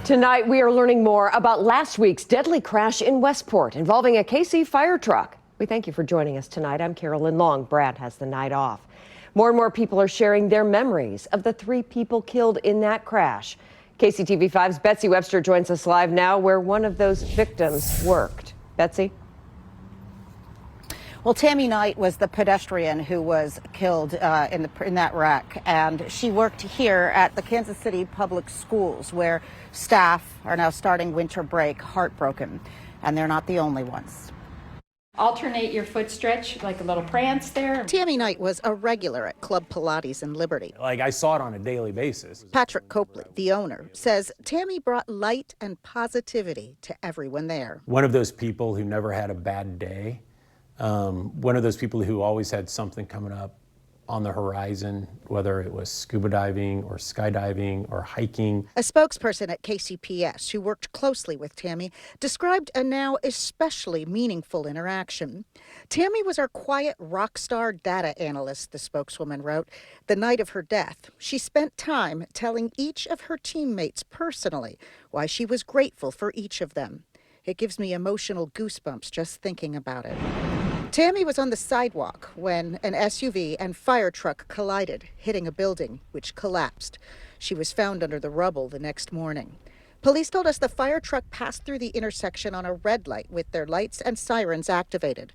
Tonight, we are learning more about last week's deadly crash in Westport involving a KC fire truck. We thank you for joining us tonight. I'm Carolyn Long. Brad has the night off. More and more people are sharing their memories of the 3 people killed in that crash. KCTV5's Betsy Webster joins us live now, where one of those victims worked. Betsy? Well, Tami Knight was the pedestrian who was killed in that wreck, and she worked here at the Kansas City Public Schools, where staff are now starting winter break heartbroken, and they're not the only ones. Alternate your foot stretch, like a little prance there. Tami Knight was a regular at Club Pilates in Liberty. I saw it on a daily basis. Patrick Copley, the owner, says Tami brought light and positivity to everyone there. One of those people who never had a bad day. One of those people who always had something coming up on the horizon, whether it was scuba diving or skydiving or hiking. A spokesperson at KCPS who worked closely with Tami described a now especially meaningful interaction. Tami was our quiet rock star data analyst, the spokeswoman wrote. The night of her death, she spent time telling each of her teammates personally why she was grateful for each of them. It gives me emotional goosebumps just thinking about it. Tami was on the sidewalk when an SUV and fire truck collided, hitting a building, which collapsed. She was found under the rubble the next morning. Police told us the fire truck passed through the intersection on a red light with their lights and sirens activated.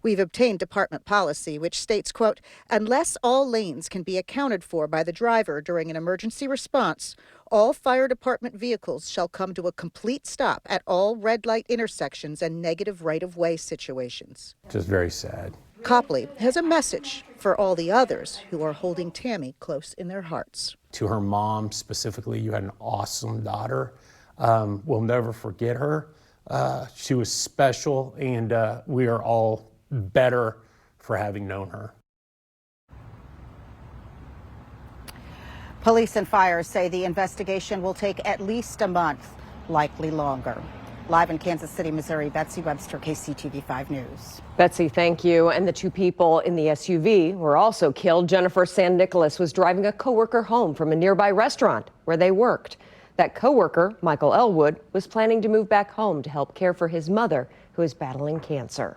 We've obtained department policy, which states, quote, unless all lanes can be accounted for by the driver during an emergency response, all fire department vehicles shall come to a complete stop at all red light intersections and negative right-of-way situations. Just very sad. Copley has a message for all the others who are holding Tami close in their hearts. To her mom specifically, you had an awesome daughter. We'll never forget her. She was special, and we are all better for having known her. Police and fire say the investigation will take at least a month, likely longer. Live in Kansas City, Missouri, Betsy Webster, KCTV5 News. Betsy, thank you. And the 2 people in the SUV were also killed. Jennifer San Nicolas was driving a coworker home from a nearby restaurant where they worked. That coworker, Michael Elwood, was planning to move back home to help care for his mother, who is battling cancer.